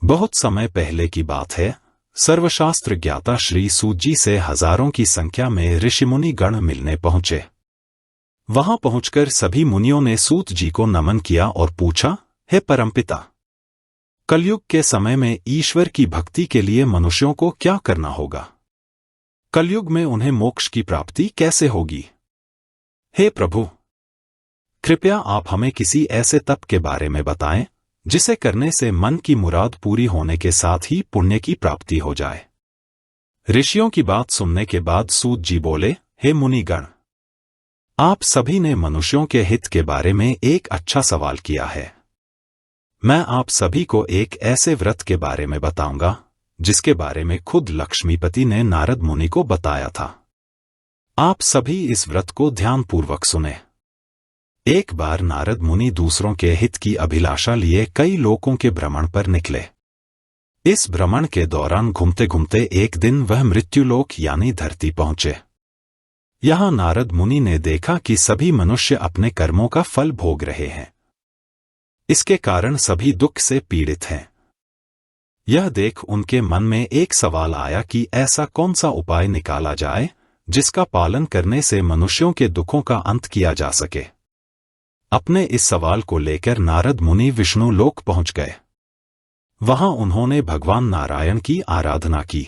बहुत समय पहले की बात है। सर्वशास्त्र ज्ञाता श्री सूत जी से हजारों की संख्या में ऋषिमुनि गण मिलने पहुंचे। वहां पहुंचकर सभी मुनियों ने सूत जी को नमन किया और पूछा, हे परमपिता, कलयुग के समय में ईश्वर की भक्ति के लिए मनुष्यों को क्या करना होगा? कलयुग में उन्हें मोक्ष की प्राप्ति कैसे होगी? हे प्रभु, कृपया आप हमें किसी ऐसे तप के बारे में बताएं जिसे करने से मन की मुराद पूरी होने के साथ ही पुण्य की प्राप्ति हो जाए। ऋषियों की बात सुनने के बाद सूत जी बोले, हे मुनिगण, आप सभी ने मनुष्यों के हित के बारे में एक अच्छा सवाल किया है। मैं आप सभी को एक ऐसे व्रत के बारे में बताऊंगा जिसके बारे में खुद लक्ष्मीपति ने नारद मुनि को बताया था। आप सभी इस व्रत को ध्यानपूर्वक सुने। एक बार नारद मुनि दूसरों के हित की अभिलाषा लिए कई लोकों के भ्रमण पर निकले। इस भ्रमण के दौरान घूमते घूमते एक दिन वह मृत्युलोक यानी धरती पहुंचे। यहां नारद मुनि ने देखा कि सभी मनुष्य अपने कर्मों का फल भोग रहे हैं। इसके कारण सभी दुख से पीड़ित हैं। यह देख उनके मन में एक सवाल आया कि ऐसा कौन सा उपाय निकाला जाए जिसका पालन करने से मनुष्यों के दुखों का अंत किया जा सके। अपने इस सवाल को लेकर नारद मुनि विष्णु लोक पहुंच गए। वहां उन्होंने भगवान नारायण की आराधना की।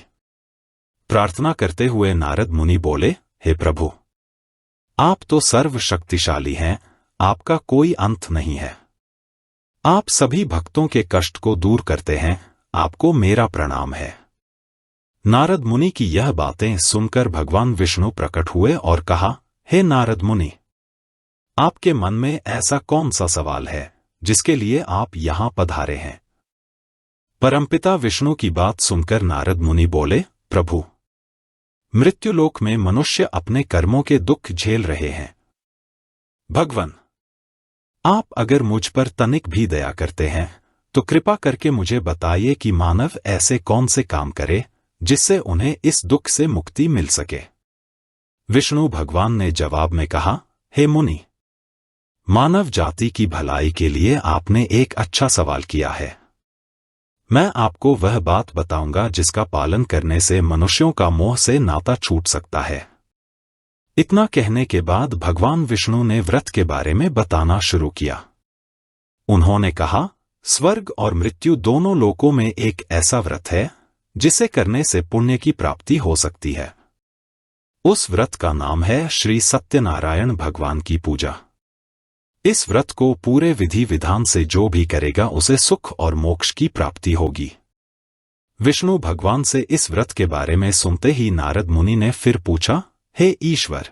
प्रार्थना करते हुए नारद मुनि बोले, हे प्रभु, आप तो सर्वशक्तिशाली हैं, आपका कोई अंत नहीं है। आप सभी भक्तों के कष्ट को दूर करते हैं, आपको मेरा प्रणाम है। नारद मुनि की यह बातें सुनकर भगवान विष्णु प्रकट हुए और कहा, हे नारद मुनि, आपके मन में ऐसा कौन सा सवाल है जिसके लिए आप यहां पधारे हैं? परमपिता विष्णु की बात सुनकर नारद मुनि बोले, प्रभु, मृत्युलोक में मनुष्य अपने कर्मों के दुख झेल रहे हैं। भगवान, आप अगर मुझ पर तनिक भी दया करते हैं तो कृपा करके मुझे बताइए कि मानव ऐसे कौन से काम करे जिससे उन्हें इस दुख से मुक्ति मिल सके। विष्णु भगवान ने जवाब में कहा, हे मुनि, मानव जाति की भलाई के लिए आपने एक अच्छा सवाल किया है। मैं आपको वह बात बताऊंगा जिसका पालन करने से मनुष्यों का मोह से नाता छूट सकता है। इतना कहने के बाद भगवान विष्णु ने व्रत के बारे में बताना शुरू किया। उन्होंने कहा, स्वर्ग और मृत्यु दोनों लोकों में एक ऐसा व्रत है जिसे करने से पुण्य की प्राप्ति हो सकती है। उस व्रत का नाम है श्री सत्यनारायण भगवान की पूजा। इस व्रत को पूरे विधि विधान से जो भी करेगा उसे सुख और मोक्ष की प्राप्ति होगी। विष्णु भगवान से इस व्रत के बारे में सुनते ही नारद मुनि ने फिर पूछा, हे ईश्वर,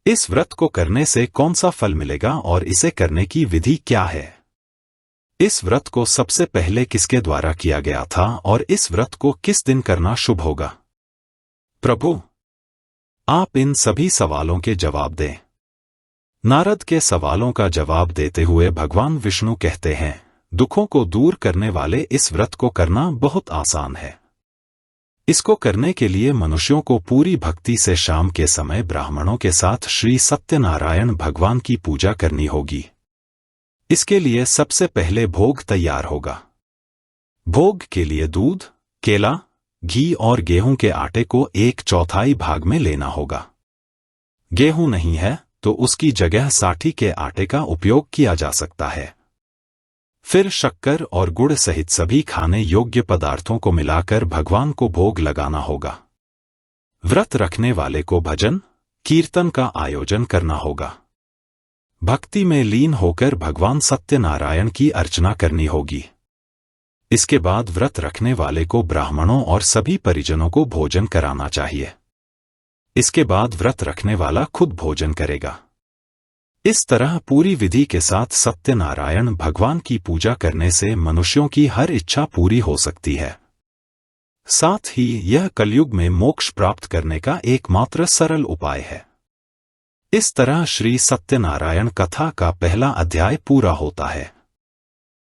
इस व्रत को करने से कौन सा फल मिलेगा और इसे करने की विधि क्या है? इस व्रत को सबसे पहले किसके द्वारा किया गया था और इस व्रत को किस दिन करना शुभ होगा? प्रभु, आप इन सभी सवालों के जवाब दें। नारद के सवालों का जवाब देते हुए भगवान विष्णु कहते हैं, दुखों को दूर करने वाले इस व्रत को करना बहुत आसान है। इसको करने के लिए मनुष्यों को पूरी भक्ति से शाम के समय ब्राह्मणों के साथ श्री सत्यनारायण भगवान की पूजा करनी होगी। इसके लिए सबसे पहले भोग तैयार होगा। भोग के लिए दूध, केला, घी और गेहूं के आटे को 1/4 भाग में लेना होगा। गेहूं नहीं है तो उसकी जगह साठी के आटे का उपयोग किया जा सकता है। फिर शक्कर और गुड़ सहित सभी खाने योग्य पदार्थों को मिलाकर भगवान को भोग लगाना होगा। व्रत रखने वाले को भजन, कीर्तन का आयोजन करना होगा। भक्ति में लीन होकर भगवान सत्यनारायण की अर्चना करनी होगी। इसके बाद व्रत रखने वाले को ब्राह्मणों और सभी परिजनों को भोजन कराना चाहिए। इसके बाद व्रत रखने वाला खुद भोजन करेगा। इस तरह पूरी विधि के साथ सत्यनारायण भगवान की पूजा करने से मनुष्यों की हर इच्छा पूरी हो सकती है। साथ ही यह कलयुग में मोक्ष प्राप्त करने का एकमात्र सरल उपाय है। इस तरह श्री सत्यनारायण कथा का पहला अध्याय पूरा होता है।